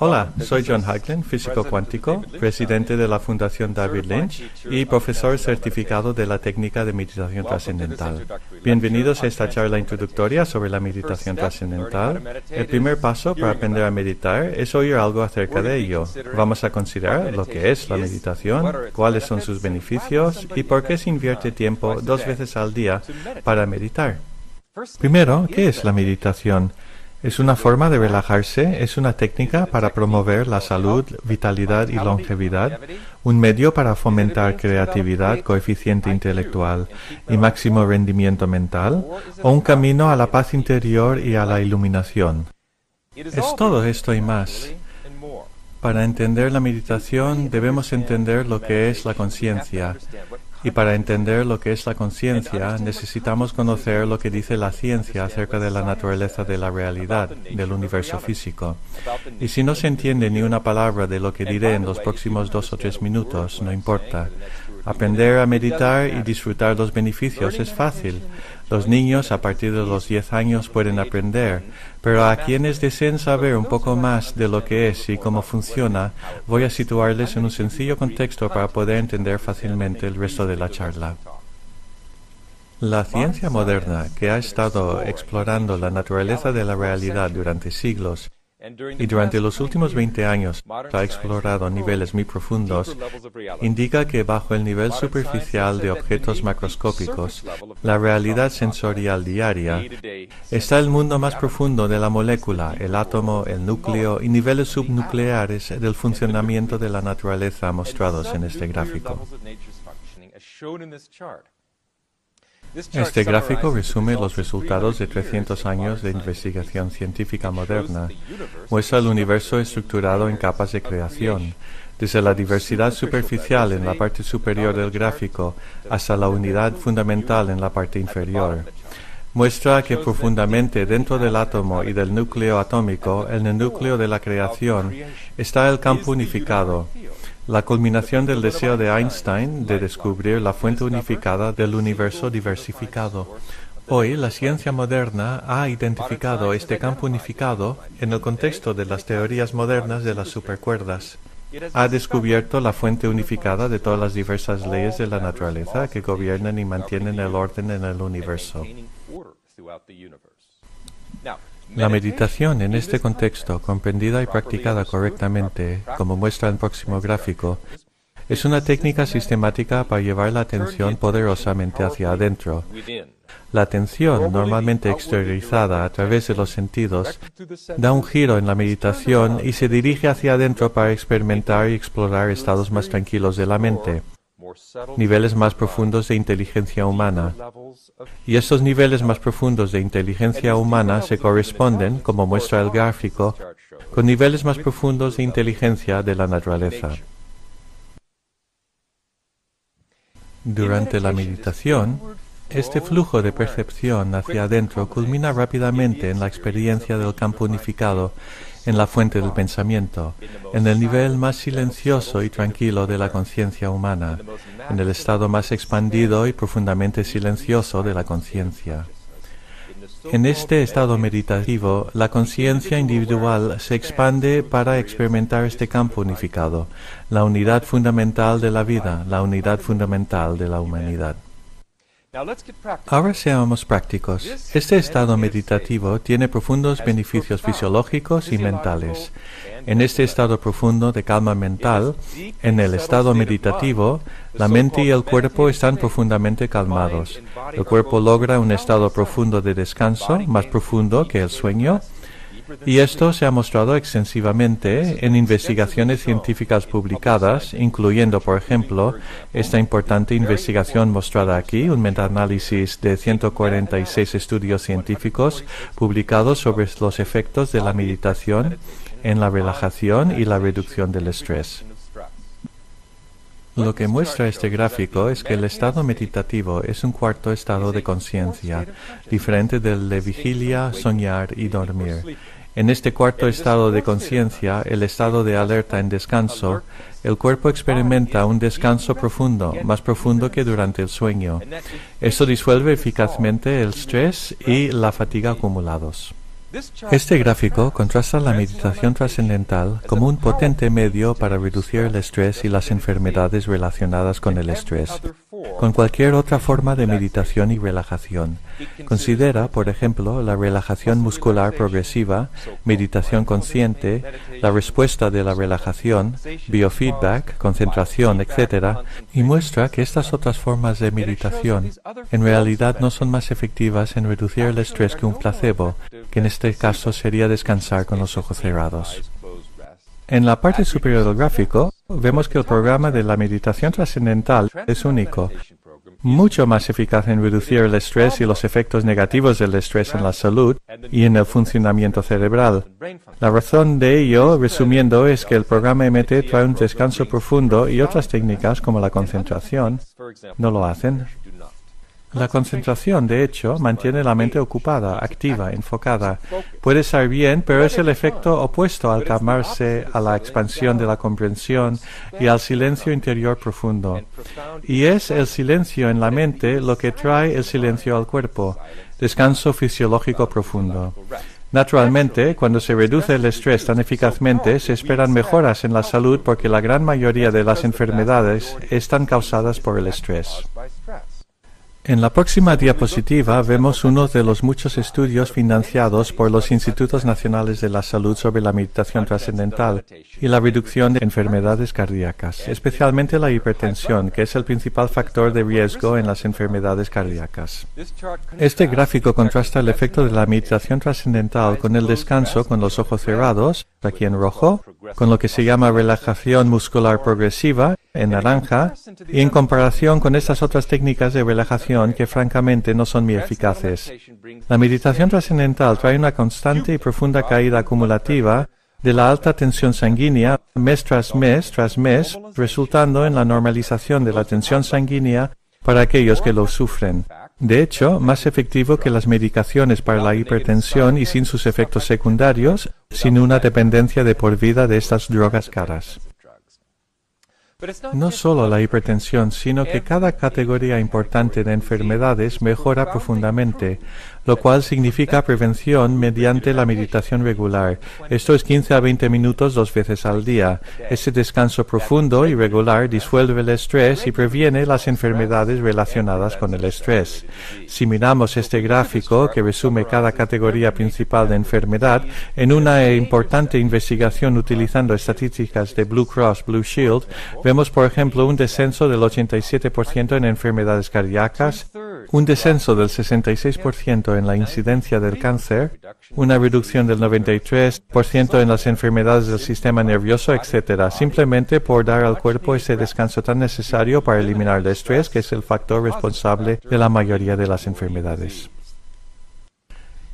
Hola, soy John Hagelin, físico cuántico, presidente de la Fundación David Lynch y profesor certificado de la técnica de meditación trascendental. Bienvenidos a esta charla introductoria sobre la meditación trascendental. El primer paso para aprender a meditar es oír algo acerca de ello. Vamos a considerar lo que es la meditación, cuáles son sus beneficios y por qué se invierte tiempo 2 veces al día para meditar. Primero, ¿qué es la meditación? Es una forma de relajarse, es una técnica para promover la salud, vitalidad y longevidad, un medio para fomentar creatividad, coeficiente intelectual y máximo rendimiento mental, o un camino a la paz interior y a la iluminación. Es todo esto y más. Para entender la meditación debemos entender lo que es la conciencia. Y para entender lo que es la conciencia, necesitamos conocer lo que dice la ciencia acerca de la naturaleza de la realidad, del universo físico. Y si no se entiende ni una palabra de lo que diré en los próximos 2 o 3 minutos, no importa. Aprender a meditar y disfrutar los beneficios es fácil. Los niños a partir de los 10 años pueden aprender, pero a quienes deseen saber un poco más de lo que es y cómo funciona, voy a situarles en un sencillo contexto para poder entender fácilmente el resto de la charla. La ciencia moderna, que ha estado explorando la naturaleza de la realidad durante siglos, y durante los últimos 20 años ha explorado niveles muy profundos, indica que bajo el nivel superficial de objetos macroscópicos, la realidad sensorial diaria, está el mundo más profundo de la molécula, el átomo, el núcleo y niveles subnucleares del funcionamiento de la naturaleza mostrados en este gráfico. Este gráfico resume los resultados de 300 años de investigación científica moderna. Muestra el universo estructurado en capas de creación, desde la diversidad superficial en la parte superior del gráfico hasta la unidad fundamental en la parte inferior. Muestra que profundamente dentro del átomo y del núcleo atómico, en el núcleo de la creación, está el campo unificado, la culminación del deseo de Einstein de descubrir la fuente unificada del universo diversificado. Hoy, la ciencia moderna ha identificado este campo unificado en el contexto de las teorías modernas de las supercuerdas. Ha descubierto la fuente unificada de todas las diversas leyes de la naturaleza que gobiernan y mantienen el orden en el universo. La meditación en este contexto, comprendida y practicada correctamente, como muestra el próximo gráfico, es una técnica sistemática para llevar la atención poderosamente hacia adentro. La atención, normalmente exteriorizada a través de los sentidos, da un giro en la meditación y se dirige hacia adentro para experimentar y explorar estados más tranquilos de la mente, niveles más profundos de inteligencia humana. Y estos niveles más profundos de inteligencia humana se corresponden, como muestra el gráfico, con niveles más profundos de inteligencia de la naturaleza. Durante la meditación, este flujo de percepción hacia adentro culmina rápidamente en la experiencia del campo unificado en la fuente del pensamiento, en el nivel más silencioso y tranquilo de la conciencia humana, en el estado más expandido y profundamente silencioso de la conciencia. En este estado meditativo, la conciencia individual se expande para experimentar este campo unificado, la unidad fundamental de la vida, la unidad fundamental de la humanidad. Ahora seamos prácticos. Este estado meditativo tiene profundos beneficios fisiológicos y mentales. En este estado profundo de calma mental, en el estado meditativo, la mente y el cuerpo están profundamente calmados. El cuerpo logra un estado profundo de descanso, más profundo que el sueño, y esto se ha mostrado extensivamente en investigaciones científicas publicadas, incluyendo, por ejemplo, esta importante investigación mostrada aquí, un metaanálisis de 146 estudios científicos publicados sobre los efectos de la meditación en la relajación y la reducción del estrés. Lo que muestra este gráfico es que el estado meditativo es un cuarto estado de conciencia, diferente del de vigilia, soñar y dormir. En este cuarto estado de conciencia, el estado de alerta en descanso, el cuerpo experimenta un descanso profundo, más profundo que durante el sueño. Esto disuelve eficazmente el estrés y la fatiga acumulados. Este gráfico contrasta la meditación trascendental como un potente medio para reducir el estrés y las enfermedades relacionadas con el estrés, con cualquier otra forma de meditación y relajación. Considera, por ejemplo, la relajación muscular progresiva, meditación consciente, la respuesta de la relajación, biofeedback, concentración, etc., y muestra que estas otras formas de meditación en realidad no son más efectivas en reducir el estrés que un placebo, que en este caso sería descansar con los ojos cerrados. En la parte superior del gráfico, vemos que el programa de la meditación trascendental es único, mucho más eficaz en reducir el estrés y los efectos negativos del estrés en la salud y en el funcionamiento cerebral. La razón de ello, resumiendo, es que el programa MT trae un descanso profundo y otras técnicas como la concentración no lo hacen. La concentración, de hecho, mantiene la mente ocupada, activa, enfocada. Puede estar bien, pero es el efecto opuesto al calmarse, a la expansión de la comprensión y al silencio interior profundo. Y es el silencio en la mente lo que trae el silencio al cuerpo, descanso fisiológico profundo. Naturalmente, cuando se reduce el estrés tan eficazmente, se esperan mejoras en la salud porque la gran mayoría de las enfermedades están causadas por el estrés. En la próxima diapositiva vemos uno de los muchos estudios financiados por los Institutos Nacionales de la Salud sobre la meditación trascendental y la reducción de enfermedades cardíacas, especialmente la hipertensión, que es el principal factor de riesgo en las enfermedades cardíacas. Este gráfico contrasta el efecto de la meditación trascendental con el descanso con los ojos cerrados, aquí en rojo, con lo que se llama relajación muscular progresiva, en naranja, y en comparación con estas otras técnicas de relajación que francamente no son muy eficaces. La meditación trascendental trae una constante y profunda caída acumulativa de la alta tensión sanguínea mes, resultando en la normalización de la tensión sanguínea para aquellos que lo sufren. De hecho, más efectivo que las medicaciones para la hipertensión y sin sus efectos secundarios, sin una dependencia de por vida de estas drogas caras. No solo la hipertensión, sino que cada categoría importante de enfermedades mejora profundamente, lo cual significa prevención mediante la meditación regular. Esto es 15 a 20 minutos 2 veces al día. Ese descanso profundo y regular disuelve el estrés y previene las enfermedades relacionadas con el estrés. Si miramos este gráfico, que resume cada categoría principal de enfermedad, en una importante investigación utilizando estadísticas de Blue Cross Blue Shield, vemos por ejemplo un descenso del 87% en enfermedades cardíacas, un descenso del 66% en la incidencia del cáncer, una reducción del 93% en las enfermedades del sistema nervioso, etc., simplemente por dar al cuerpo ese descanso tan necesario para eliminar el estrés, que es el factor responsable de la mayoría de las enfermedades.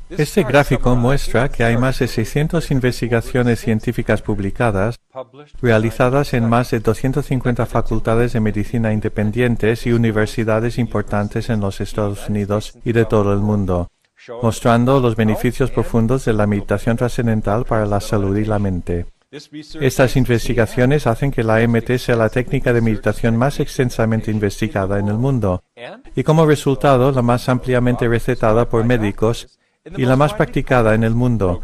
Este gráfico muestra que hay más de 600 investigaciones científicas publicadas, realizadas en más de 250 facultades de medicina independientes y universidades importantes en los Estados Unidos y de todo el mundo, mostrando los beneficios profundos de la meditación trascendental para la salud y la mente. Estas investigaciones hacen que la MT sea la técnica de meditación más extensamente investigada en el mundo, y como resultado la más ampliamente recetada por médicos y la más practicada en el mundo.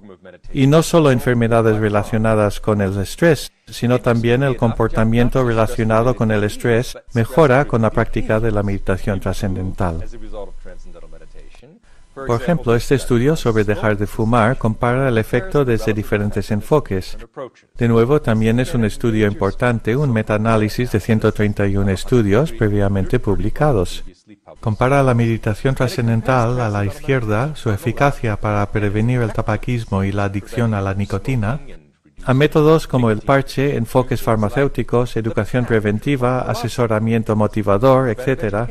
Y no solo enfermedades relacionadas con el estrés, sino también el comportamiento relacionado con el estrés mejora con la práctica de la meditación trascendental. Por ejemplo, este estudio sobre dejar de fumar compara el efecto desde diferentes enfoques. De nuevo, también es un estudio importante, un metaanálisis de 131 estudios previamente publicados. Compara la meditación trascendental a la izquierda, su eficacia para prevenir el tabaquismo y la adicción a la nicotina, a métodos como el parche, enfoques farmacéuticos, educación preventiva, asesoramiento motivador, etc.,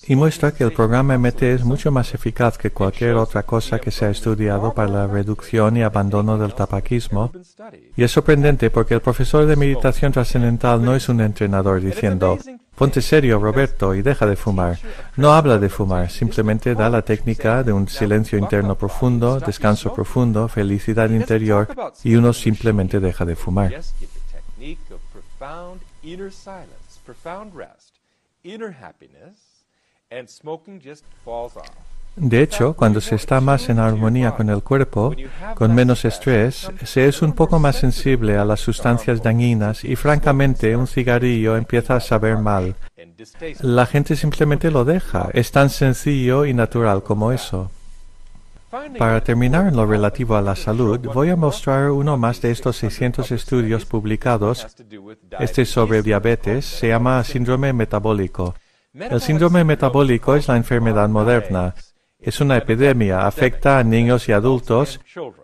y muestra que el programa MT es mucho más eficaz que cualquier otra cosa que se ha estudiado para la reducción y abandono del tabaquismo. Y es sorprendente porque el profesor de meditación trascendental no es un entrenador diciendo «Ponte serio, Roberto, y deja de fumar». No habla de fumar, simplemente da la técnica de un silencio interno profundo, descanso profundo, felicidad interior, y uno simplemente deja de fumar. De hecho, cuando se está más en armonía con el cuerpo, con menos estrés, se es un poco más sensible a las sustancias dañinas y francamente un cigarrillo empieza a saber mal. La gente simplemente lo deja, es tan sencillo y natural como eso. Para terminar en lo relativo a la salud, voy a mostrar uno más de estos 600 estudios publicados. Este sobre diabetes se llama síndrome metabólico. El síndrome metabólico es la enfermedad moderna. Es una epidemia, afecta a niños y adultos.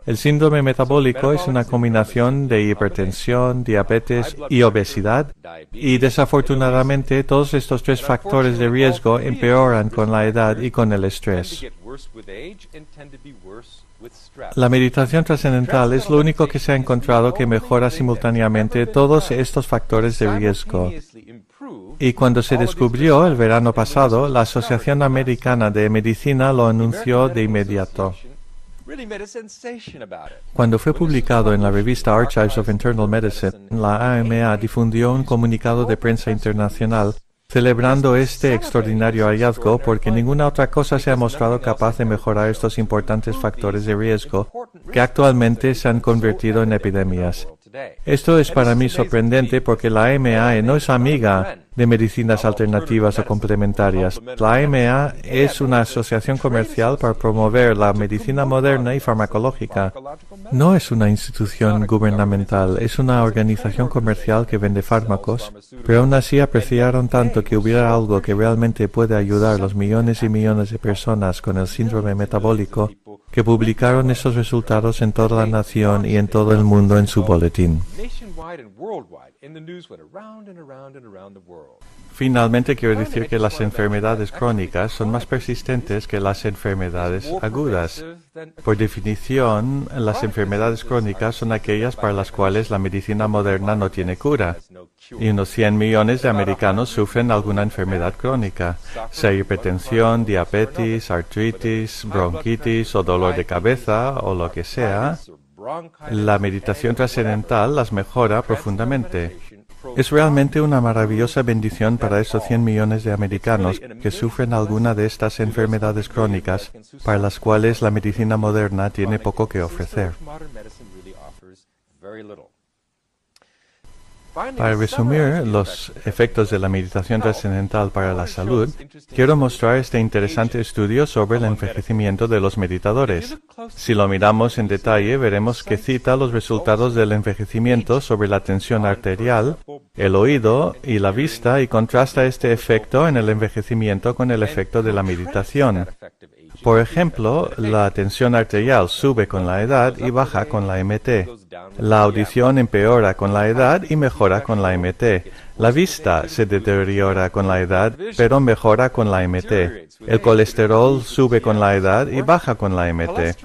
El síndrome metabólico es una combinación de hipertensión, diabetes y obesidad, y desafortunadamente todos estos tres factores de riesgo empeoran con la edad y con el estrés. La meditación trascendental es lo único que se ha encontrado que mejora simultáneamente todos estos factores de riesgo. Y cuando se descubrió el verano pasado, la Asociación Americana de Medicina lo anunció de inmediato. Cuando fue publicado en la revista Archives of Internal Medicine, la AMA difundió un comunicado de prensa internacional celebrando este extraordinario hallazgo porque ninguna otra cosa se ha mostrado capaz de mejorar estos importantes factores de riesgo que actualmente se han convertido en epidemias. Esto es para mí sorprendente porque la AMA no es amiga de medicinas alternativas o complementarias. La AMA es una asociación comercial para promover la medicina moderna y farmacológica. No es una institución gubernamental, es una organización comercial que vende fármacos, pero aún así apreciaron tanto que hubiera algo que realmente puede ayudar a los millones y millones de personas con el síndrome metabólico, que publicaron esos resultados en toda la nación y en todo el mundo en su boletín. Finalmente quiero decir que las enfermedades crónicas son más persistentes que las enfermedades agudas. Por definición, las enfermedades crónicas son aquellas para las cuales la medicina moderna no tiene cura. Y unos 100 millones de americanos sufren alguna enfermedad crónica, sea hipertensión, diabetes, artritis, bronquitis o dolor de cabeza o lo que sea. La meditación trascendental las mejora profundamente. Es realmente una maravillosa bendición para esos 100 millones de americanos que sufren alguna de estas enfermedades crónicas para las cuales la medicina moderna tiene poco que ofrecer. Para resumir los efectos de la meditación trascendental para la salud, quiero mostrar este interesante estudio sobre el envejecimiento de los meditadores. Si lo miramos en detalle, veremos que cita los resultados del envejecimiento sobre la tensión arterial, el oído y la vista y contrasta este efecto en el envejecimiento con el efecto de la meditación. Por ejemplo, la tensión arterial sube con la edad y baja con la MT. La audición empeora con la edad y mejora con la MT. La vista se deteriora con la edad, pero mejora con la MT. El colesterol sube con la edad y baja con la MT.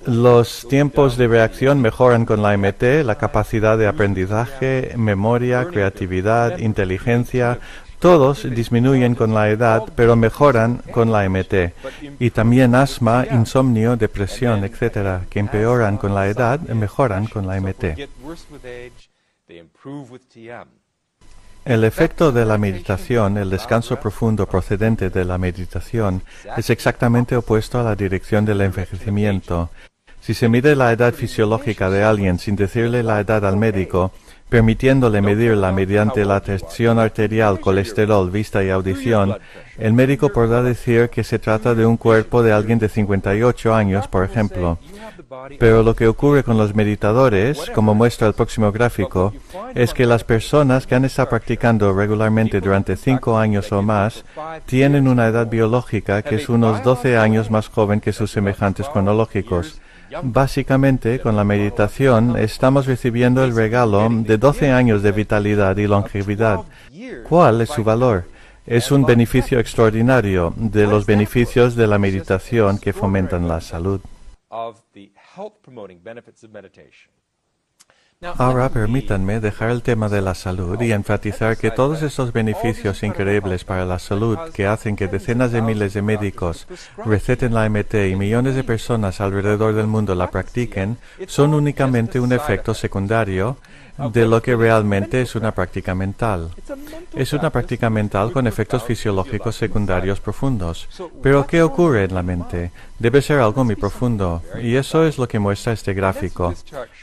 Los tiempos de reacción mejoran con la MT, la capacidad de aprendizaje, memoria, creatividad, inteligencia. Todos disminuyen con la edad, pero mejoran con la MT. Y también asma, insomnio, depresión, etc., que empeoran con la edad, mejoran con la MT. El efecto de la meditación, el descanso profundo procedente de la meditación, es exactamente opuesto a la dirección del envejecimiento. Si se mide la edad fisiológica de alguien sin decirle la edad al médico, permitiéndole medirla mediante la tensión arterial, colesterol, vista y audición, el médico podrá decir que se trata de un cuerpo de alguien de 58 años, por ejemplo. Pero lo que ocurre con los meditadores, como muestra el próximo gráfico, es que las personas que han estado practicando regularmente durante 5 años o más tienen una edad biológica que es unos 12 años más joven que sus semejantes cronológicos. Básicamente, con la meditación, estamos recibiendo el regalo de 12 años de vitalidad y longevidad. ¿Cuál es su valor? Es un beneficio extraordinario de los beneficios de la meditación que fomentan la salud. Ahora permítanme dejar el tema de la salud y enfatizar que todos estos beneficios increíbles para la salud que hacen que decenas de miles de médicos receten la MT y millones de personas alrededor del mundo la practiquen son únicamente un efecto secundario de lo que realmente es una práctica mental. Es una práctica mental con efectos fisiológicos secundarios profundos. Pero ¿qué ocurre en la mente? Debe ser algo muy profundo, y eso es lo que muestra este gráfico.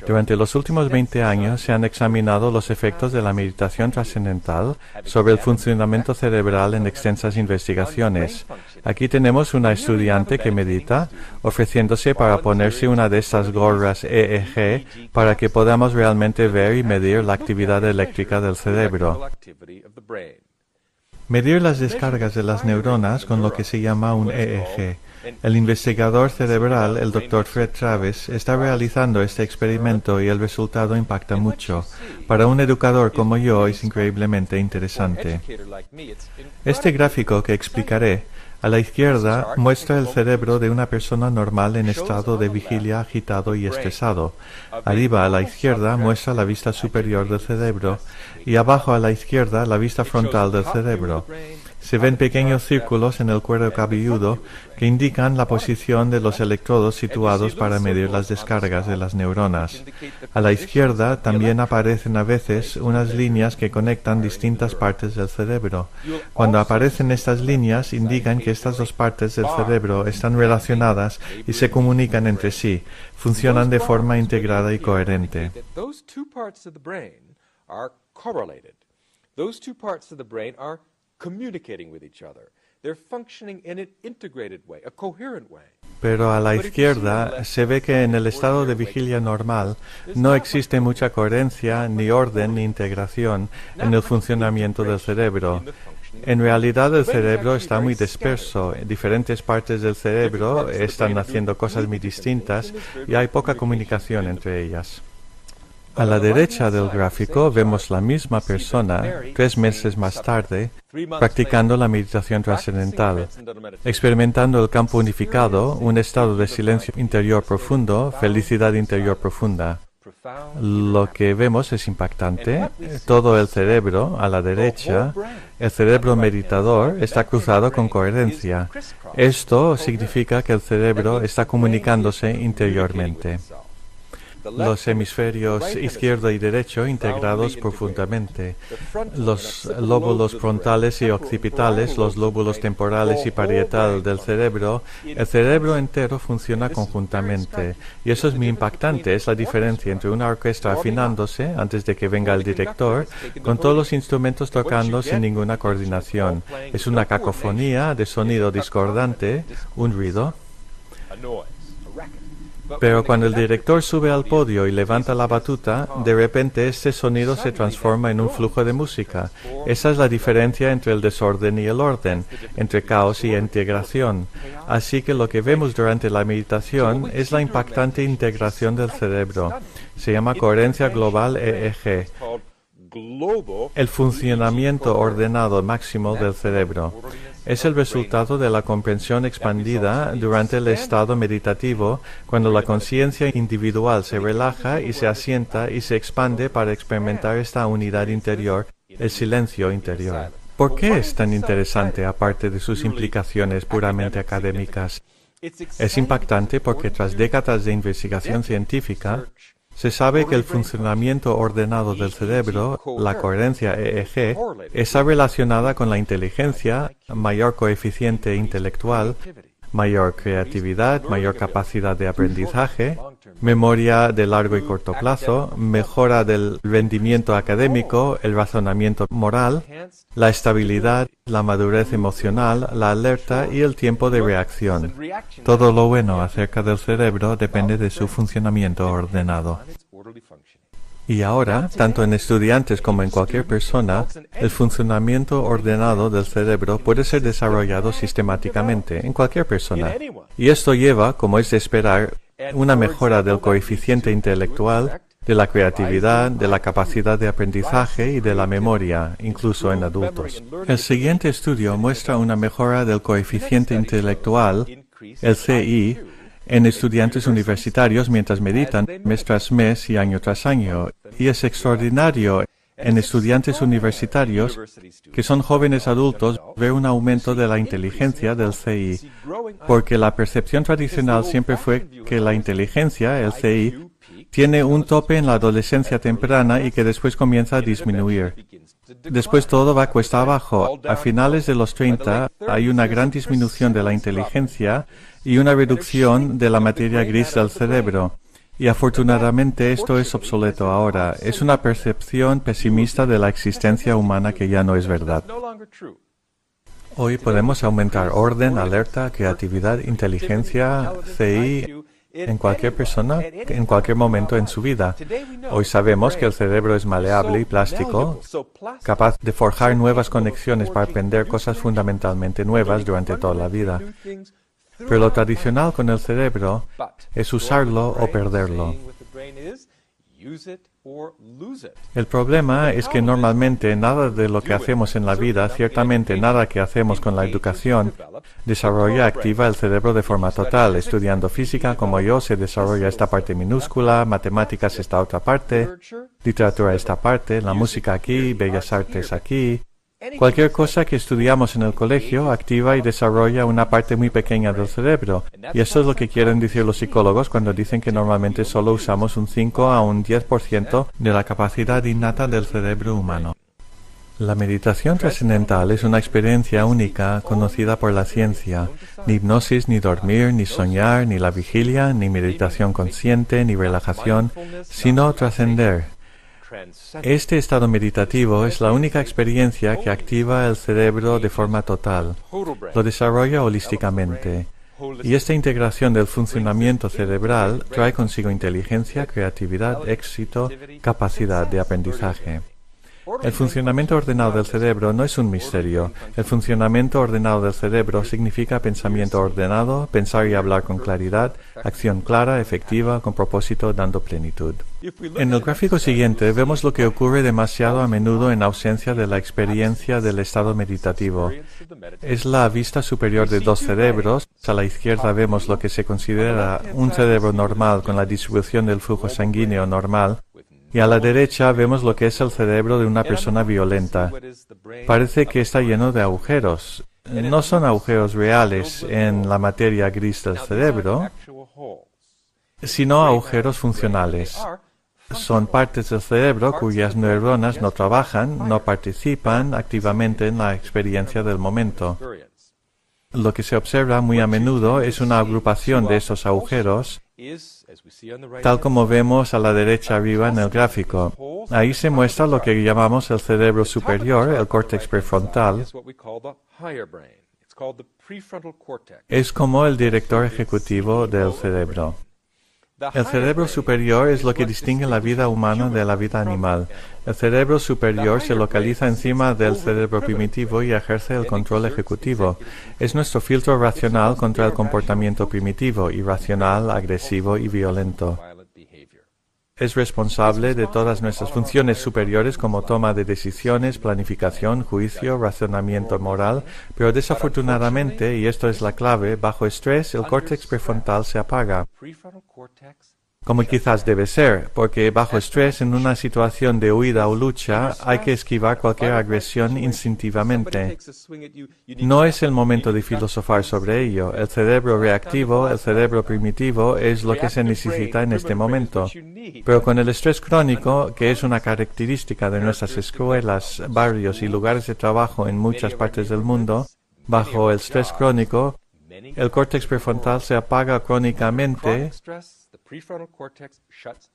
Durante los últimos 20 años se han examinado los efectos de la meditación trascendental sobre el funcionamiento cerebral en extensas investigaciones. Aquí tenemos una estudiante que medita, ofreciéndose para ponerse una de estas gorras EEG para que podamos realmente ver y medir la actividad eléctrica del cerebro. Medir las descargas de las neuronas con lo que se llama un EEG. El investigador cerebral, el Dr. Fred Travis, está realizando este experimento y el resultado impacta mucho. Para un educador como yo es increíblemente interesante. Este gráfico que explicaré a la izquierda muestra el cerebro de una persona normal en estado de vigilia agitado y estresado. Arriba a la izquierda muestra la vista superior del cerebro y abajo a la izquierda la vista frontal del cerebro. Se ven pequeños círculos en el cuero cabelludo que indican la posición de los electrodos situados para medir las descargas de las neuronas. A la izquierda también aparecen a veces unas líneas que conectan distintas partes del cerebro. Cuando aparecen estas líneas indican que estas dos partes del cerebro están relacionadas y se comunican entre sí, funcionan de forma integrada y coherente. Communicating with each other. They're functioning in an integrated way, a coherent way. Pero a la izquierda se ve que en el estado de vigilia normal no existe mucha coherencia, ni orden, ni integración en el funcionamiento del cerebro. En realidad el cerebro está muy disperso, diferentes partes del cerebro están haciendo cosas muy distintas y hay poca comunicación entre ellas. A la derecha del gráfico vemos la misma persona, 3 meses más tarde, practicando la meditación trascendental, experimentando el campo unificado, un estado de silencio interior profundo, felicidad interior profunda. Lo que vemos es impactante. Todo el cerebro, a la derecha, el cerebro meditador, está cruzado con coherencia. Esto significa que el cerebro está comunicándose interiormente. Los hemisferios izquierdo y derecho integrados profundamente. Los lóbulos frontales y occipitales, los lóbulos temporales y parietal del cerebro, el cerebro entero funciona conjuntamente. Y eso es muy impactante. Es la diferencia entre una orquesta afinándose antes de que venga el director, con todos los instrumentos tocando sin ninguna coordinación. Es una cacofonía de sonido discordante, un ruido. Pero cuando el director sube al podio y levanta la batuta, de repente este sonido se transforma en un flujo de música. Esa es la diferencia entre el desorden y el orden, entre caos y integración. Así que lo que vemos durante la meditación es la impactante integración del cerebro. Se llama coherencia global EEG. El funcionamiento ordenado máximo del cerebro. Es el resultado de la comprensión expandida durante el estado meditativo, cuando la conciencia individual se relaja y se asienta y se expande para experimentar esta unidad interior, el silencio interior. ¿Por qué es tan interesante aparte de sus implicaciones puramente académicas? Es impactante porque tras décadas de investigación científica, se sabe que el funcionamiento ordenado del cerebro, la coherencia EEG, está relacionada con la inteligencia, mayor coeficiente intelectual, mayor creatividad, mayor capacidad de aprendizaje, memoria de largo y corto plazo, mejora del rendimiento académico, el razonamiento moral, la estabilidad, la madurez emocional, la alerta y el tiempo de reacción. Todo lo bueno acerca del cerebro depende de su funcionamiento ordenado. Y ahora, tanto en estudiantes como en cualquier persona, el funcionamiento ordenado del cerebro puede ser desarrollado sistemáticamente en cualquier persona. Y esto lleva, como es de esperar, una mejora del coeficiente intelectual, de la creatividad, de la capacidad de aprendizaje y de la memoria, incluso en adultos. El siguiente estudio muestra una mejora del coeficiente intelectual, el CI, en estudiantes universitarios mientras meditan mes tras mes y año tras año. Y es extraordinario en estudiantes universitarios que son jóvenes adultos ver un aumento de la inteligencia del CI, porque la percepción tradicional siempre fue que la inteligencia, el CI, tiene un tope en la adolescencia temprana y que después comienza a disminuir. Después todo va cuesta abajo. A finales de los 30 hay una gran disminución de la inteligencia y una reducción de la materia gris del cerebro. Y afortunadamente esto es obsoleto ahora. Es una percepción pesimista de la existencia humana que ya no es verdad. Hoy podemos aumentar orden, alerta, creatividad, inteligencia, CI en cualquier persona, en cualquier momento en su vida. Hoy sabemos que el cerebro es maleable y plástico, capaz de forjar nuevas conexiones para aprender cosas fundamentalmente nuevas durante toda la vida. Pero lo tradicional con el cerebro es usarlo o perderlo. El problema es que normalmente nada de lo que hacemos en la vida, ciertamente nada que hacemos con la educación, desarrolla activa el cerebro de forma total. Estudiando física, como yo, se desarrolla esta parte minúscula, matemáticas esta otra parte, literatura esta parte, la música aquí, bellas artes aquí. Cualquier cosa que estudiamos en el colegio activa y desarrolla una parte muy pequeña del cerebro. Y eso es lo que quieren decir los psicólogos cuando dicen que normalmente solo usamos un 5 a un 10% de la capacidad innata del cerebro humano. La meditación trascendental es una experiencia única conocida por la ciencia. Ni hipnosis, ni dormir, ni soñar, ni la vigilia, ni meditación consciente, ni relajación, sino trascender. Este estado meditativo es la única experiencia que activa el cerebro de forma total, lo desarrolla holísticamente, y esta integración del funcionamiento cerebral trae consigo inteligencia, creatividad, éxito, capacidad de aprendizaje. El funcionamiento ordenado del cerebro no es un misterio. El funcionamiento ordenado del cerebro significa pensamiento ordenado, pensar y hablar con claridad, acción clara, efectiva, con propósito, dando plenitud. En el gráfico siguiente vemos lo que ocurre demasiado a menudo en ausencia de la experiencia del estado meditativo. Es la vista superior de dos cerebros. A la izquierda vemos lo que se considera un cerebro normal con la distribución del flujo sanguíneo normal. Y a la derecha vemos lo que es el cerebro de una persona violenta. Parece que está lleno de agujeros. No son agujeros reales en la materia gris del cerebro, sino agujeros funcionales. Son partes del cerebro cuyas neuronas no trabajan, no participan activamente en la experiencia del momento. Lo que se observa muy a menudo es una agrupación de esos agujeros, tal como vemos a la derecha arriba en el gráfico. Ahí se muestra lo que llamamos el cerebro superior, el córtex prefrontal. Es como el director ejecutivo del cerebro. El cerebro superior es lo que distingue la vida humana de la vida animal. El cerebro superior se localiza encima del cerebro primitivo y ejerce el control ejecutivo. Es nuestro filtro racional contra el comportamiento primitivo, irracional, agresivo y violento. Es responsable de todas nuestras funciones superiores como toma de decisiones, planificación, juicio, razonamiento moral, pero desafortunadamente, y esto es la clave, bajo estrés el córtex prefrontal se apaga. Como quizás debe ser, porque bajo estrés en una situación de huida o lucha hay que esquivar cualquier agresión instintivamente. No es el momento de filosofar sobre ello. El cerebro reactivo, el cerebro primitivo, es lo que se necesita en este momento. Pero con el estrés crónico, que es una característica de nuestras escuelas, barrios y lugares de trabajo en muchas partes del mundo, bajo el estrés crónico, el córtex prefrontal se apaga crónicamente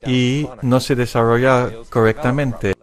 y no se desarrolla correctamente.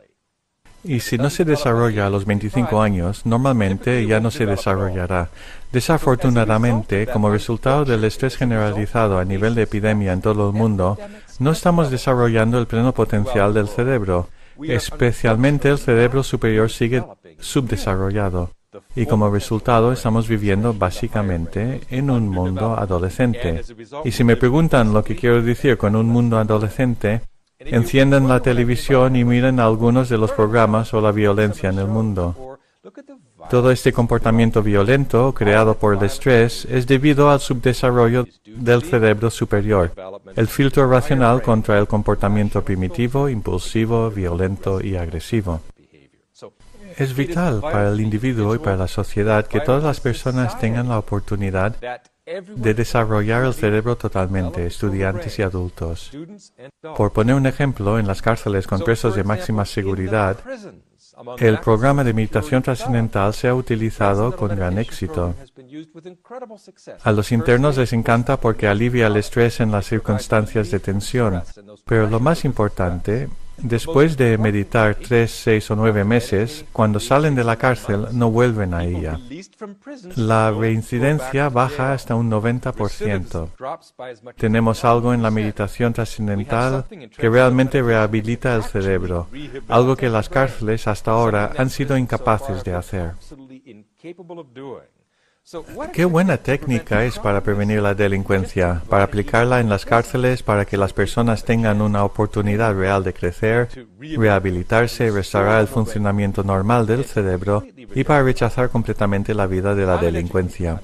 Y si no se desarrolla a los 25 años, normalmente ya no se desarrollará. Desafortunadamente, como resultado del estrés generalizado a nivel de epidemia en todo el mundo, no estamos desarrollando el pleno potencial del cerebro. Especialmente el cerebro superior sigue subdesarrollado. Y como resultado estamos viviendo básicamente en un mundo adolescente. Y si me preguntan lo que quiero decir con un mundo adolescente, enciendan la televisión y miren algunos de los programas o la violencia en el mundo. Todo este comportamiento violento creado por el estrés es debido al subdesarrollo del cerebro superior, el filtro racional contra el comportamiento primitivo, impulsivo, violento y agresivo. Es vital para el individuo y para la sociedad que todas las personas tengan la oportunidad de desarrollar el cerebro totalmente, estudiantes y adultos. Por poner un ejemplo, en las cárceles con presos de máxima seguridad, el programa de meditación trascendental se ha utilizado con gran éxito. A los internos les encanta porque alivia el estrés en las circunstancias de tensión, pero lo más importante, después de meditar 3, 6 o 9 meses, cuando salen de la cárcel no vuelven a ella. La reincidencia baja hasta un 90%. Tenemos algo en la meditación trascendental que realmente rehabilita el cerebro, algo que las cárceles hasta ahora han sido incapaces de hacer. Qué buena técnica es para prevenir la delincuencia, para aplicarla en las cárceles para que las personas tengan una oportunidad real de crecer, rehabilitarse y restaurar el funcionamiento normal del cerebro y para rechazar completamente la vida de la delincuencia.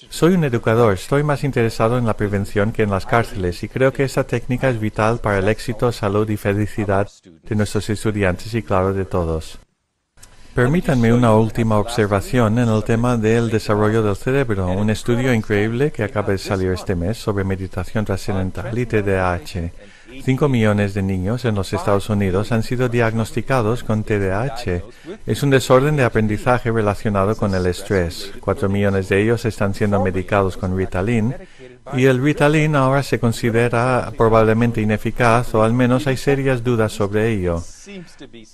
Soy un educador, estoy más interesado en la prevención que en las cárceles y creo que esta técnica es vital para el éxito, salud y felicidad de nuestros estudiantes y claro de todos. Permítanme una última observación en el tema del desarrollo del cerebro, un estudio increíble que acaba de salir este mes sobre meditación trascendental y TDAH. 5 millones de niños en los Estados Unidos han sido diagnosticados con TDAH. Es un desorden de aprendizaje relacionado con el estrés. 4 millones de ellos están siendo medicados con Ritalin, y el Ritalin ahora se considera probablemente ineficaz o al menos hay serias dudas sobre ello.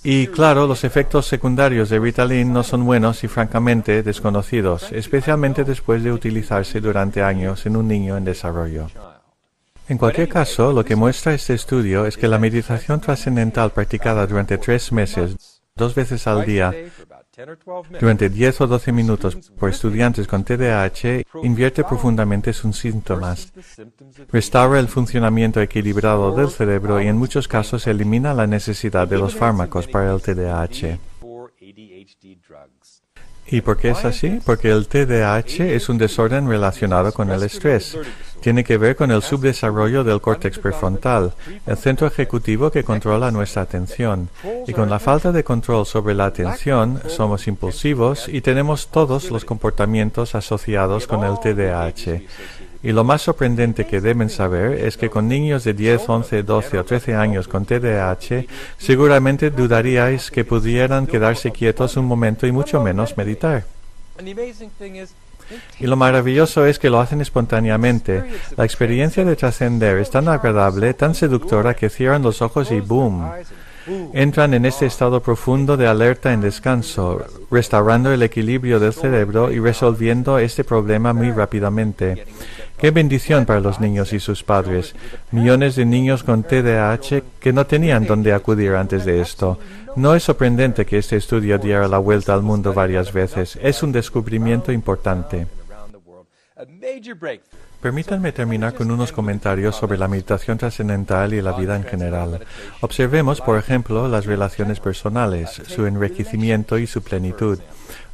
Y claro, los efectos secundarios de Ritalin no son buenos y francamente desconocidos, especialmente después de utilizarse durante años en un niño en desarrollo. En cualquier caso, lo que muestra este estudio es que la meditación trascendental practicada durante 3 meses, 2 veces al día, durante 10 o 12 minutos por estudiantes con TDAH, invierte profundamente sus síntomas, restaura el funcionamiento equilibrado del cerebro y en muchos casos elimina la necesidad de los fármacos para el TDAH. ¿Y por qué es así? Porque el TDAH es un desorden relacionado con el estrés. Tiene que ver con el subdesarrollo del córtex prefrontal, el centro ejecutivo que controla nuestra atención. Y con la falta de control sobre la atención, somos impulsivos y tenemos todos los comportamientos asociados con el TDAH. Y lo más sorprendente que deben saber es que con niños de 10, 11, 12 o 13 años con TDAH, seguramente dudaríais que pudieran quedarse quietos un momento y mucho menos meditar. Y lo maravilloso es que lo hacen espontáneamente. La experiencia de trascender es tan agradable, tan seductora que cierran los ojos y ¡boom! Entran en este estado profundo de alerta en descanso, restaurando el equilibrio del cerebro y resolviendo este problema muy rápidamente. ¡Qué bendición para los niños y sus padres! Millones de niños con TDAH que no tenían dónde acudir antes de esto. No es sorprendente que este estudio diera la vuelta al mundo varias veces. Es un descubrimiento importante. Permítanme terminar con unos comentarios sobre la meditación trascendental y la vida en general. Observemos, por ejemplo, las relaciones personales, su enriquecimiento y su plenitud.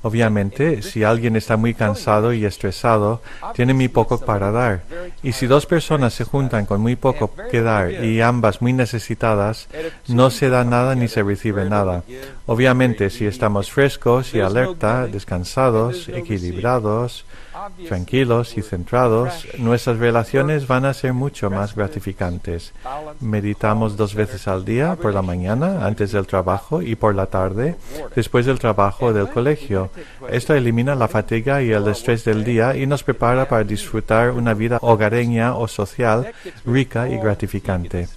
Obviamente, si alguien está muy cansado y estresado, tiene muy poco para dar. Y si 2 personas se juntan con muy poco que dar y ambas muy necesitadas, no se da nada ni se recibe nada. Obviamente, si estamos frescos y alerta, descansados, equilibrados, tranquilos y centrados, nuestras relaciones van a ser mucho más gratificantes. Meditamos 2 veces al día, por la mañana, antes del trabajo, y por la tarde, después del trabajo o del colegio. Esto elimina la fatiga y el estrés del día y nos prepara para disfrutar una vida hogareña o social rica y gratificante.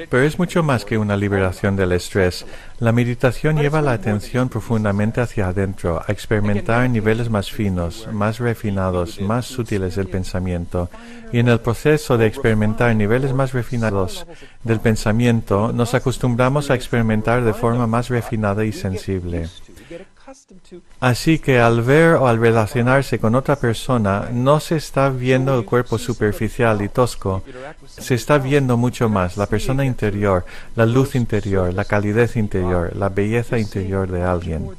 Pero es mucho más que una liberación del estrés. La meditación lleva la atención profundamente hacia adentro, a experimentar niveles más finos, más refinados, más sutiles del pensamiento. Y en el proceso de experimentar niveles más refinados del pensamiento, nos acostumbramos a experimentar de forma más refinada y sensible. Así que al ver o al relacionarse con otra persona, no se está viendo el cuerpo superficial y tosco, se está viendo mucho más la persona interior, la luz interior, la calidez interior, la belleza interior de alguien.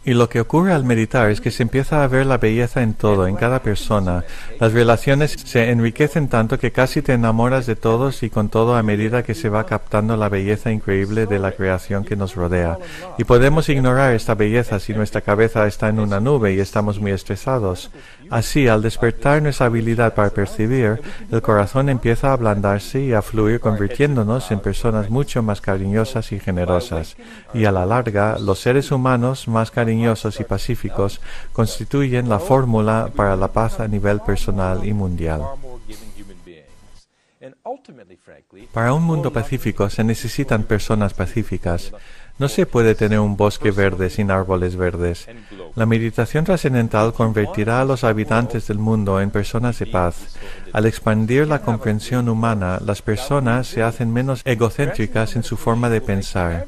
Y lo que ocurre al meditar es que se empieza a ver la belleza en todo, en cada persona. Las relaciones se enriquecen tanto que casi te enamoras de todos y con todo a medida que se va captando la belleza increíble de la creación que nos rodea. Y podemos ignorar esta belleza si nuestra cabeza está en una nube y estamos muy estresados. Así, al despertar nuestra habilidad para percibir, el corazón empieza a ablandarse y a fluir, convirtiéndonos en personas mucho más cariñosas y generosas. Y a la larga, los seres humanos más cariñosos y pacíficos constituyen la fórmula para la paz a nivel personal y mundial. Para un mundo pacífico se necesitan personas pacíficas. No se puede tener un bosque verde sin árboles verdes. La meditación trascendental convertirá a los habitantes del mundo en personas de paz. Al expandir la comprensión humana, las personas se hacen menos egocéntricas en su forma de pensar,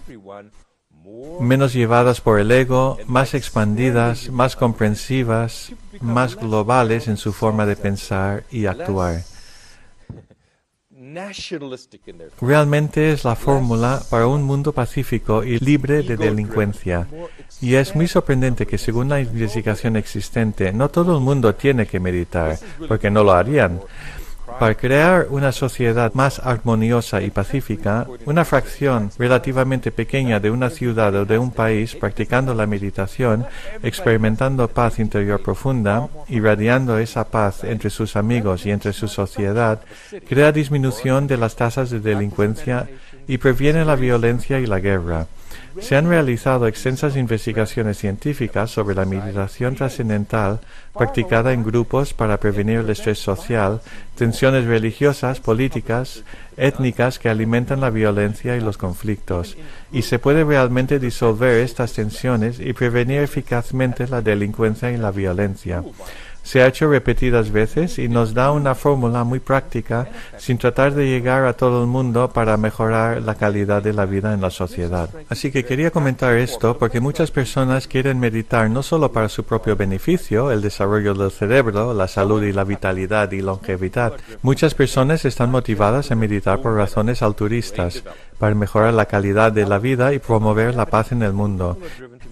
menos llevadas por el ego, más expandidas, más comprensivas, más globales en su forma de pensar y actuar. Realmente es la fórmula para un mundo pacífico y libre de delincuencia. Y es muy sorprendente que, según la investigación existente, no todo el mundo tiene que meditar, porque no lo harían. Para crear una sociedad más armoniosa y pacífica, una fracción relativamente pequeña de una ciudad o de un país practicando la meditación, experimentando paz interior profunda, irradiando esa paz entre sus amigos y entre su sociedad, crea disminución de las tasas de delincuencia y previene la violencia y la guerra. Se han realizado extensas investigaciones científicas sobre la meditación trascendental practicada en grupos para prevenir el estrés social, tensiones religiosas, políticas, étnicas que alimentan la violencia y los conflictos, y se puede realmente disolver estas tensiones y prevenir eficazmente la delincuencia y la violencia. Se ha hecho repetidas veces y nos da una fórmula muy práctica sin tratar de llegar a todo el mundo para mejorar la calidad de la vida en la sociedad. Así que quería comentar esto porque muchas personas quieren meditar no solo para su propio beneficio, el desarrollo del cerebro, la salud y la vitalidad y longevidad. Muchas personas están motivadas a meditar por razones altruistas, para mejorar la calidad de la vida y promover la paz en el mundo.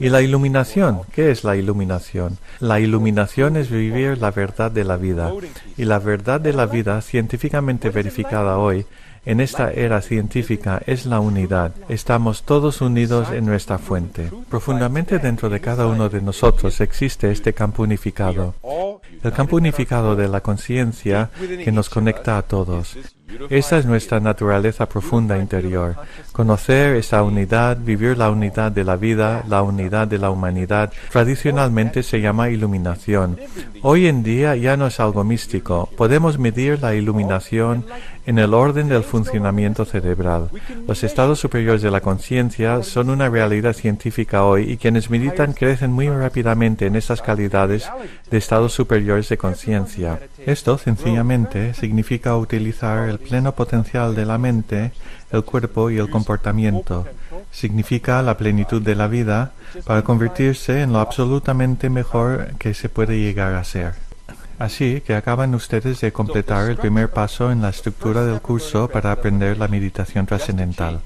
¿Y la iluminación? ¿Qué es la iluminación? La iluminación es vivir la verdad de la vida. Y la verdad de la vida, científicamente verificada hoy, en esta era científica, es la unidad. Estamos todos unidos en nuestra fuente. Profundamente dentro de cada uno de nosotros existe este campo unificado. El campo unificado de la conciencia que nos conecta a todos. Esa es nuestra naturaleza profunda interior. Conocer esa unidad, vivir la unidad de la vida, la unidad de la humanidad, tradicionalmente se llama iluminación. Hoy en día ya no es algo místico. Podemos medir la iluminación en el orden del funcionamiento cerebral. Los estados superiores de la conciencia son una realidad científica hoy y quienes meditan crecen muy rápidamente en esas calidades de estados superiores de conciencia. Esto, sencillamente, significa utilizar el pleno potencial de la mente, el cuerpo y el comportamiento. Significa la plenitud de la vida para convertirse en lo absolutamente mejor que se puede llegar a ser. Así que acaban ustedes de completar el primer paso en la estructura del curso para aprender la meditación trascendental.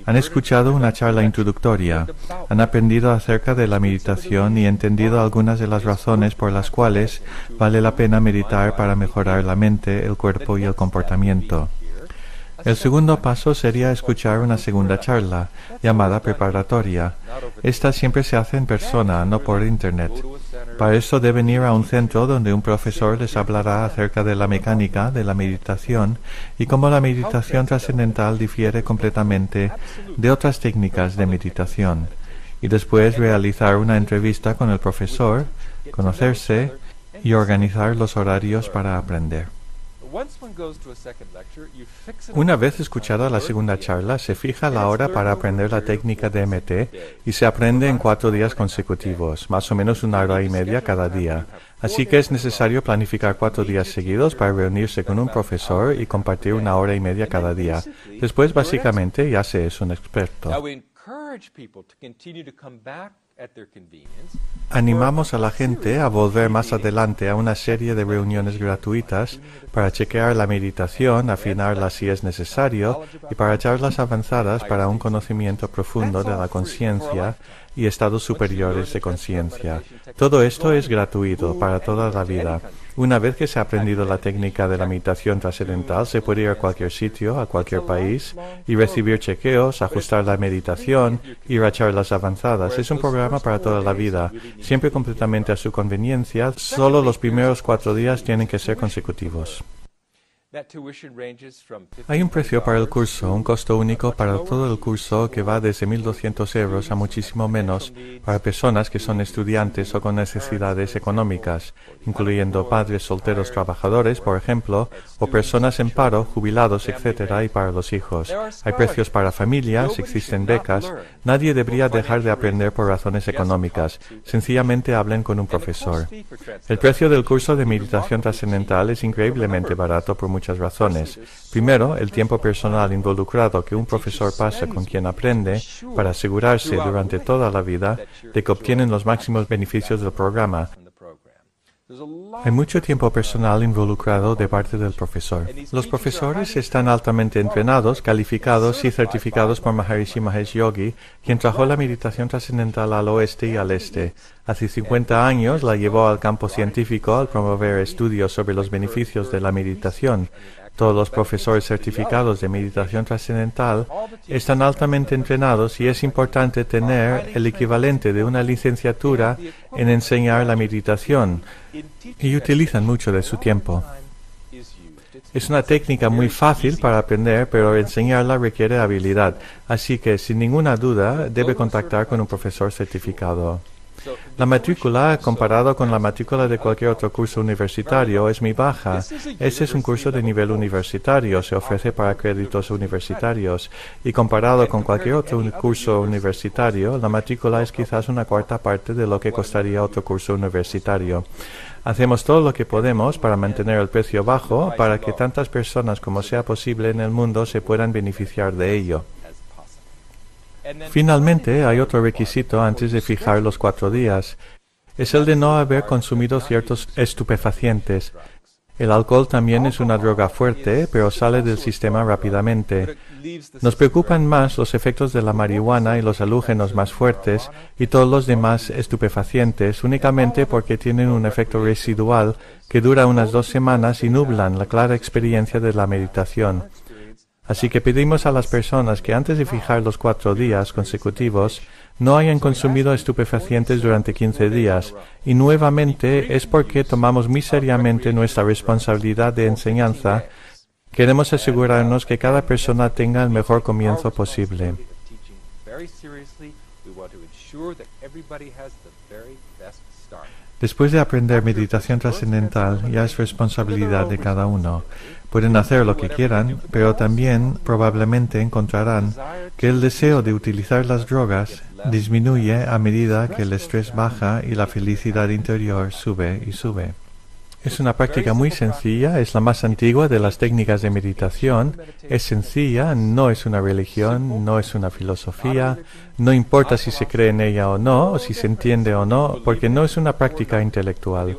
Han escuchado una charla introductoria, han aprendido acerca de la meditación y entendido algunas de las razones por las cuales vale la pena meditar para mejorar la mente, el cuerpo y el comportamiento. El segundo paso sería escuchar una segunda charla, llamada preparatoria. Esta siempre se hace en persona, no por internet. Para eso deben ir a un centro donde un profesor les hablará acerca de la mecánica de la meditación y cómo la meditación trascendental difiere completamente de otras técnicas de meditación. Y después realizar una entrevista con el profesor, conocerse y organizar los horarios para aprender. Una vez escuchada la segunda charla, se fija la hora para aprender la técnica de MT y se aprende en 4 días consecutivos, más o menos 1 hora y media cada día. Así que es necesario planificar 4 días seguidos para reunirse con un profesor y compartir 1 hora y media cada día. Después, básicamente, ya se es un experto. Animamos a la gente a volver más adelante a una serie de reuniones gratuitas para chequear la meditación, afinarla si es necesario, y para charlas avanzadas para un conocimiento profundo de la conciencia y estados superiores de conciencia. Todo esto es gratuito para toda la vida. Una vez que se ha aprendido la técnica de la meditación trascendental, se puede ir a cualquier sitio, a cualquier país, y recibir chequeos, ajustar la meditación, ir a charlas avanzadas. Es un programa para toda la vida, siempre completamente a su conveniencia. Solo los primeros 4 días tienen que ser consecutivos. Hay un precio para el curso, un costo único para todo el curso que va desde 1.200 euros a muchísimo menos para personas que son estudiantes o con necesidades económicas, incluyendo padres solteros trabajadores, por ejemplo, o personas en paro, jubilados, etc., y para los hijos. Hay precios para familias, existen becas. Nadie debería dejar de aprender por razones económicas. Sencillamente hablen con un profesor. El precio del curso de meditación trascendental es increíblemente barato por muchas razones. Primero, el tiempo personal involucrado que un profesor pasa con quien aprende para asegurarse durante toda la vida de que obtienen los máximos beneficios del programa. Hay mucho tiempo personal involucrado de parte del profesor. Los profesores están altamente entrenados, calificados y certificados por Maharishi Mahesh Yogi, quien trajo la meditación trascendental al oeste y al este. Hace 50 años la llevó al campo científico al promover estudios sobre los beneficios de la meditación. Todos los profesores certificados de meditación trascendental están altamente entrenados y es importante tener el equivalente de una licenciatura en enseñar la meditación y utilizan mucho de su tiempo. Es una técnica muy fácil para aprender, pero enseñarla requiere habilidad, así que sin ninguna duda debe contactar con un profesor certificado. La matrícula, comparado con la matrícula de cualquier otro curso universitario, es muy baja. Este es un curso de nivel universitario, se ofrece para créditos universitarios, y comparado con cualquier otro curso universitario, la matrícula es quizás una cuarta parte de lo que costaría otro curso universitario. Hacemos todo lo que podemos para mantener el precio bajo, para que tantas personas como sea posible en el mundo se puedan beneficiar de ello. Finalmente, hay otro requisito antes de fijar los 4 días. Es el de no haber consumido ciertos estupefacientes. El alcohol también es una droga fuerte, pero sale del sistema rápidamente. Nos preocupan más los efectos de la marihuana y los halógenos más fuertes y todos los demás estupefacientes únicamente porque tienen un efecto residual que dura unas 2 semanas y nublan la clara experiencia de la meditación. Así que pedimos a las personas que antes de fijar los 4 días consecutivos no hayan consumido estupefacientes durante 15 días, y nuevamente es porque tomamos muy seriamente nuestra responsabilidad de enseñanza. Queremos asegurarnos que cada persona tenga el mejor comienzo posible. Después de aprender meditación trascendental, ya es responsabilidad de cada uno. Pueden hacer lo que quieran, pero también probablemente encontrarán que el deseo de utilizar las drogas disminuye a medida que el estrés baja y la felicidad interior sube y sube. Es una práctica muy sencilla, es la más antigua de las técnicas de meditación, es sencilla, no es una religión, no es una filosofía, no importa si se cree en ella o no, o si se entiende o no, porque no es una práctica intelectual.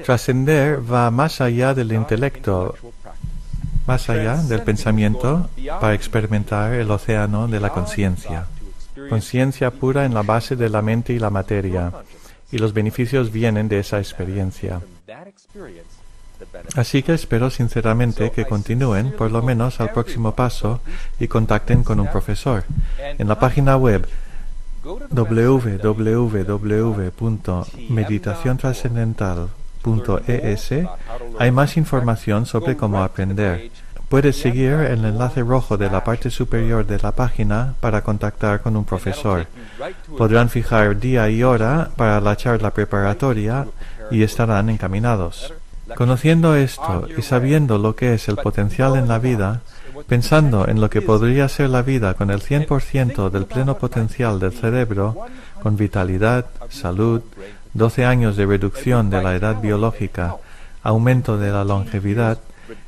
Trascender va más allá del intelecto, más allá del pensamiento, para experimentar el océano de la conciencia. Conciencia pura en la base de la mente y la materia, y los beneficios vienen de esa experiencia. Así que espero sinceramente que continúen, por lo menos al próximo paso, y contacten con un profesor. En la página web www.meditaciontrascendental.es hay más información sobre cómo aprender. Puedes seguir el enlace rojo de la parte superior de la página para contactar con un profesor. Podrán fijar día y hora para la charla preparatoria y estarán encaminados. Conociendo esto y sabiendo lo que es el potencial en la vida, pensando en lo que podría ser la vida con el 100% del pleno potencial del cerebro, con vitalidad, salud, 12 años de reducción de la edad biológica, aumento de la longevidad,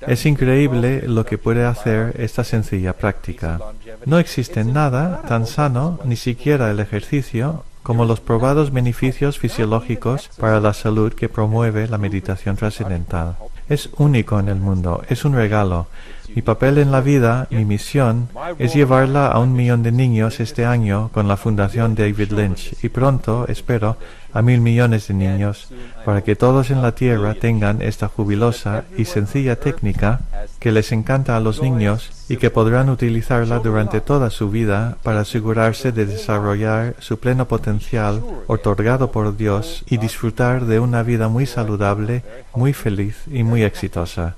Es increíble lo que puede hacer esta sencilla práctica. No existe nada tan sano, ni siquiera el ejercicio, como los probados beneficios fisiológicos para la salud que promueve la meditación trascendental. Es único en el mundo, es un regalo. Mi papel en la vida, mi misión, es llevarla a 1 millón de niños este año con la Fundación David Lynch y pronto, espero, a 1.000 millones de niños, para que todos en la Tierra tengan esta jubilosa y sencilla técnica que les encanta a los niños y que podrán utilizarla durante toda su vida para asegurarse de desarrollar su pleno potencial otorgado por Dios y disfrutar de una vida muy saludable, muy feliz y muy exitosa.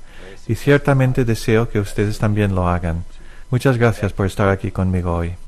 Y ciertamente deseo que ustedes también lo hagan. Muchas gracias por estar aquí conmigo hoy.